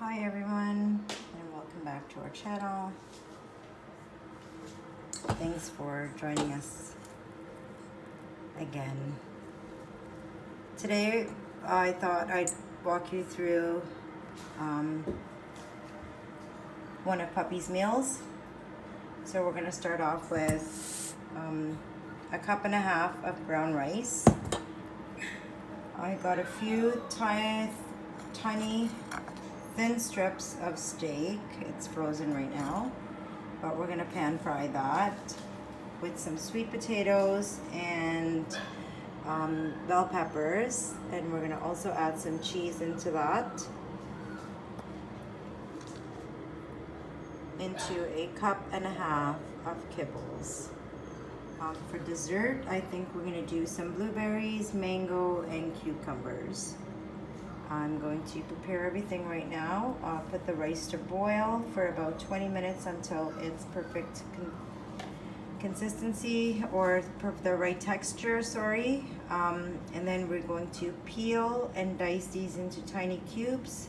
Hi everyone, and welcome back to our channel. Thanks for joining us again. Today I thought I'd walk you through one of Puppy's meals. So we're going to start off with a cup and a half of brown rice. I got a few tiny thin strips of steak. It's frozen right now, but we're gonna pan fry that with some sweet potatoes and bell peppers, and we're gonna also add some cheese into that, into a cup and a half of kibbles. For dessert, I think we're gonna do some blueberries, mango, and cucumbers. I'm going to prepare everything right now. I'll put the rice to boil for about 20 minutes until it's perfect consistency, or the right texture, sorry. And then we're going to peel and dice these into tiny cubes.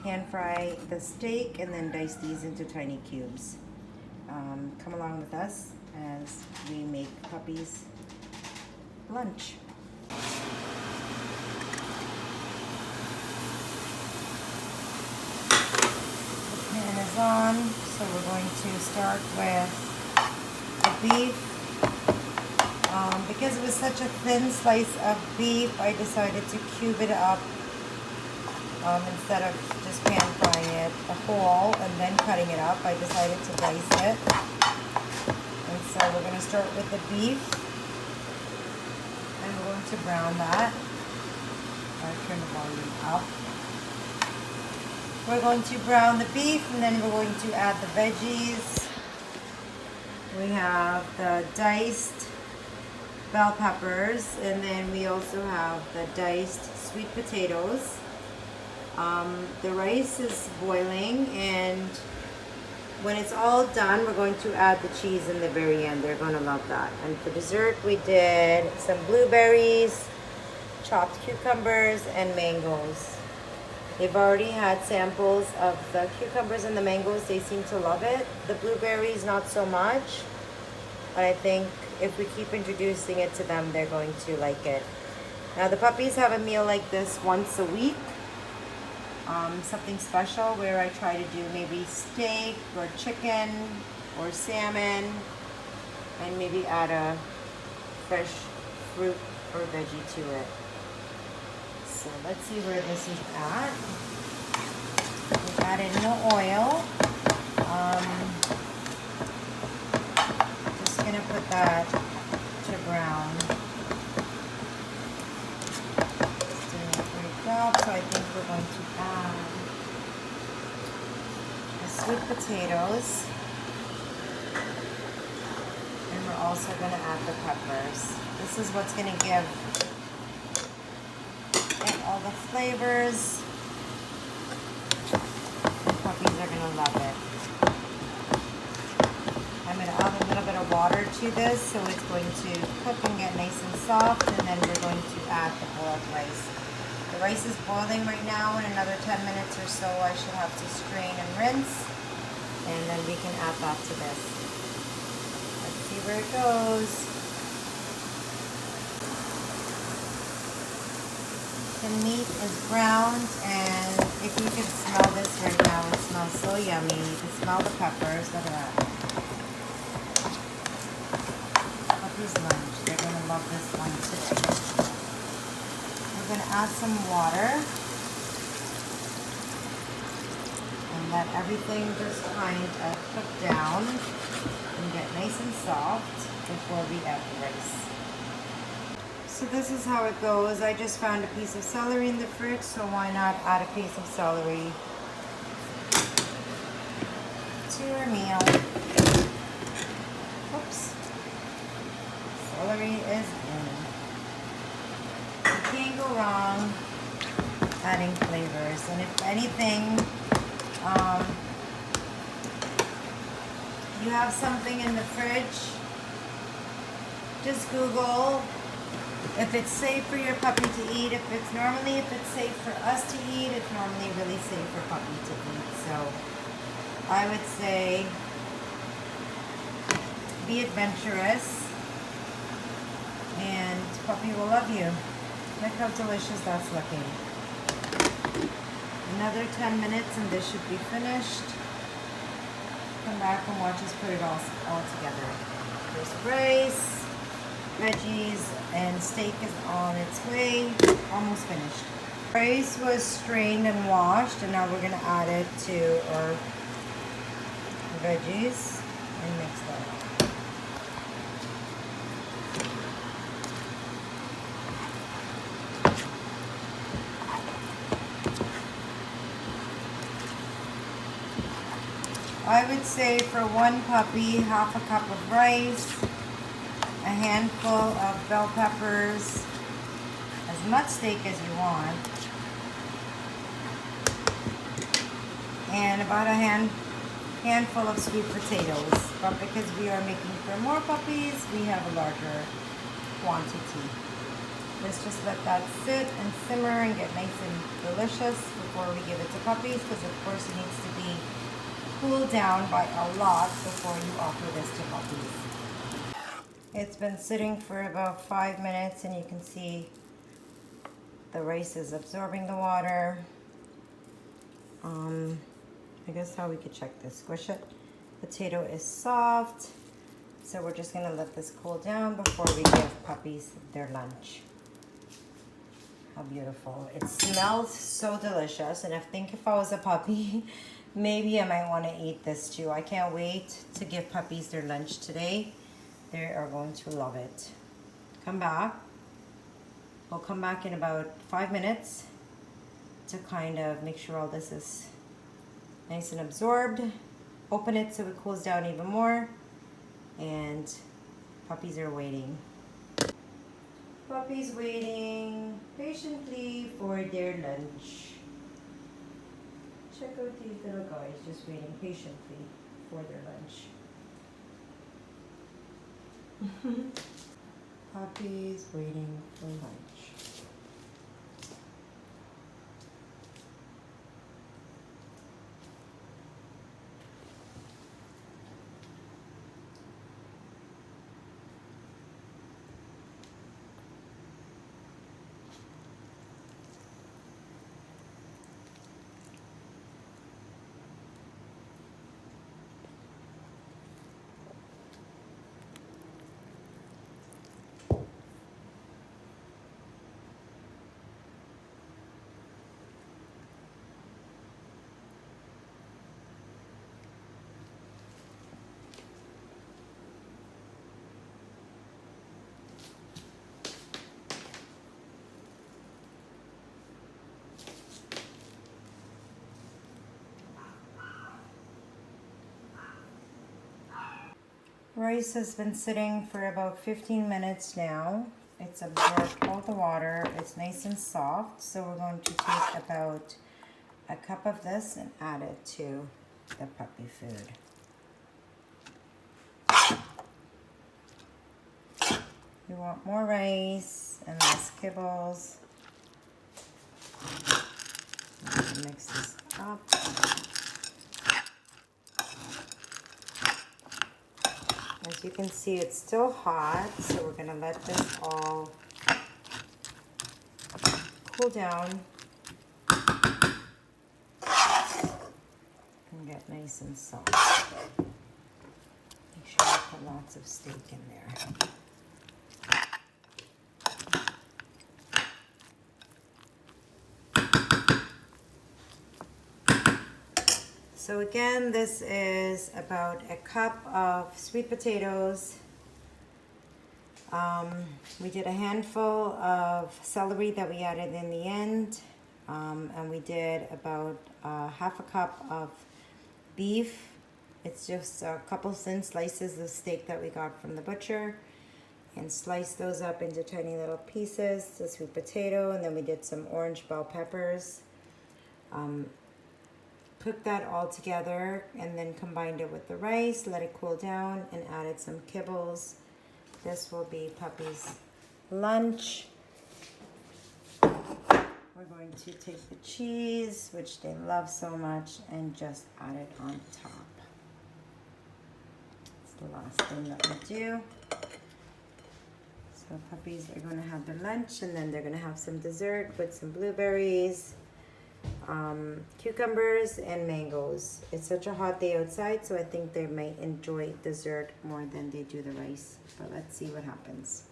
Pan fry the steak and then dice these into tiny cubes. Come along with us as we make Puppy's lunch. Pan is on, so we're going to start with the beef. Because it was such a thin slice of beef, I decided to cube it up instead of just pan frying it whole and then cutting it up. I decided to dice it. And so we're going to start with the beef, and we're going to brown that. I'll turn the volume up. We're going to brown the beef, and then we're going to add the veggies. We have the diced bell peppers, and then we also have the diced sweet potatoes. The rice is boiling, and when it's all done, we're going to add the cheese in the very end. They're going to love that. And for dessert, we did some blueberries, chopped cucumbers, and mangoes. They've already had samples of the cucumbers and the mangoes. They seem to love it. The blueberries, not so much. But I think if we keep introducing it to them, they're going to like it. Now, the puppies have a meal like this once a week. Something special where I try to do maybe steak or chicken or salmon, and maybe add a fresh fruit or veggie to it. So let's see where this is at. We added no oil. Just gonna put that to brown. So I think we're going to add the sweet potatoes, and we're also going to add the peppers. This is what's going to give it all the flavors. The puppies are going to love it. I'm going to add a little bit of water to this, so it's going to cook and get nice and soft, and then we're going to add the boiled rice. The rice is boiling right now. In another 10 minutes or so, I should have to strain and rinse, and then we can add that to this. Let's see where it goes. The meat is browned, and if you could smell this right now, it smells so yummy. You can smell the peppers. Look at that. Puppy's lunch. They're going to love this one today. We're going to add some water and let everything just kind of cook down and get nice and soft before we add the rice. So this is how it goes. I just found a piece of celery in the fridge, so why not add a piece of celery to your meal. Oops. Celery is in. Can't go wrong adding flavors. And if anything, you have something in the fridge, just Google If it's safe for your puppy to eat, if it's safe for us to eat, it's normally really safe for puppy to eat. So I would say be adventurous and puppy will love you. Look how delicious that's looking. Another 10 minutes and this should be finished. Come back and watch us put it all together. There's rice, veggies, and steak is on its way. Almost finished. Rice was strained and washed, and now we're gonna add it to our veggies and mix that up. I would say for one puppy, half a cup of rice, a handful of bell peppers, as much steak as you want, and about a handful of sweet potatoes. But because we are making for more puppies, we have a larger quantity. Let's just let that sit and simmer and get nice and delicious before we give it to puppies, because of course it needs to be cooled down by a lot before you offer this to puppies. It's been sitting for about 5 minutes and you can see the rice is absorbing the water. I guess how we could check this. Squish it. Potato is soft. So we're just gonna let this cool down before we give puppies their lunch. How beautiful. It smells so delicious, and I think if I was a puppy, maybe I might want to eat this too. I can't wait to give puppies their lunch today. They are going to love it. Come back. We'll come back in about 5 minutes to kind of make sure all this is nice and absorbed. Open it so it cools down even more, and puppies are waiting. Puppies waiting patiently for their lunch. Check out these little guys just waiting patiently for their lunch. Puppies waiting for lunch. Rice has been sitting for about 15 minutes now. It's absorbed all the water. It's nice and soft. So we're going to take about a cup of this and add it to the puppy food. You want more rice and less kibbles. Mix this up. As you can see, it's still hot, so we're gonna let this all cool down and get nice and soft. Make sure you put lots of steak in there. So again, this is about a cup of sweet potatoes. We did a handful of celery that we added in the end. And we did about half a cup of beef. It's just a couple thin slices of steak that we got from the butcher. And slice those up into tiny little pieces, the sweet potato, and then we did some orange bell peppers. Cooked that all together and then combined it with the rice, let it cool down, and added some kibbles. This will be puppy's lunch. We're going to take the cheese, which they love so much, and just add it on top. It's the last thing that we do. So puppies are going to have their lunch, and then they're going to have some dessert with some blueberries, cucumbers, and mangoes. It's such a hot day outside, so I think they might enjoy dessert more than they do the rice. But let's see what happens.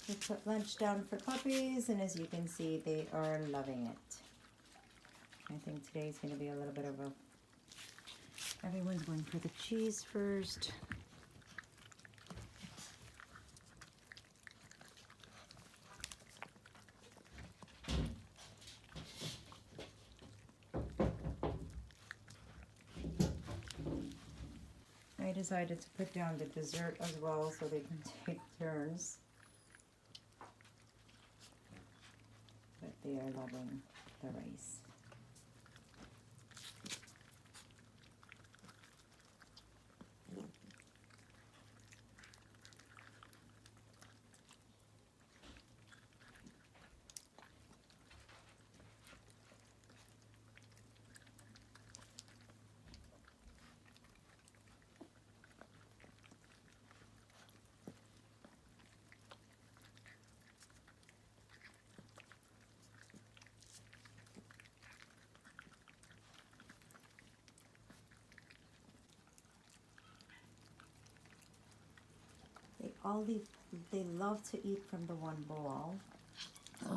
We put lunch down for puppies, and as you can see, they are loving it. I think today's going to be a little bit of a... Everyone's going for the cheese first. I decided to put down the dessert as well so they can take turns. But they are loving the rice. They love to eat from the one bowl. Now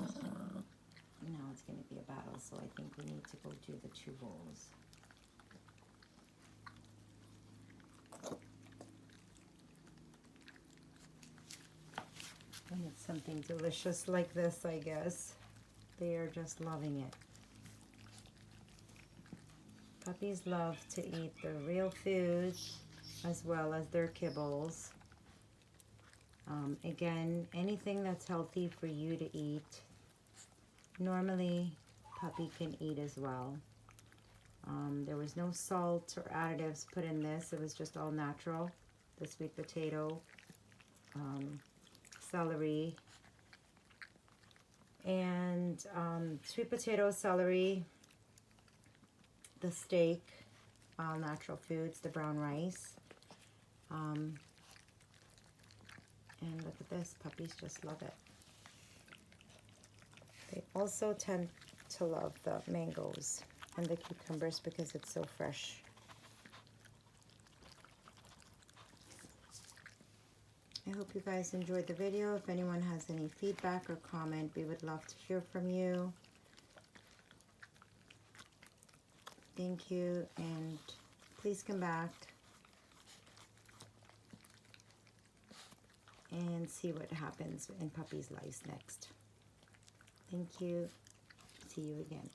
it's going to be a battle, so I think we need to go do the 2 bowls. And it's something delicious like this, I guess. They are just loving it. Puppies love to eat the real food as well as their kibbles. Again, anything that's healthy for you to eat, normally puppy can eat as well. There was no salt or additives put in this. It was just all natural. The sweet potato, celery, and sweet potato, celery, the steak, all natural foods, the brown rice. And look at this, puppies just love it. They also tend to love the mangoes and the cucumbers because it's so fresh. I hope you guys enjoyed the video. If anyone has any feedback or comment, we would love to hear from you. Thank you, and please come back and see what happens in puppies' lives next. Thank you. See you again.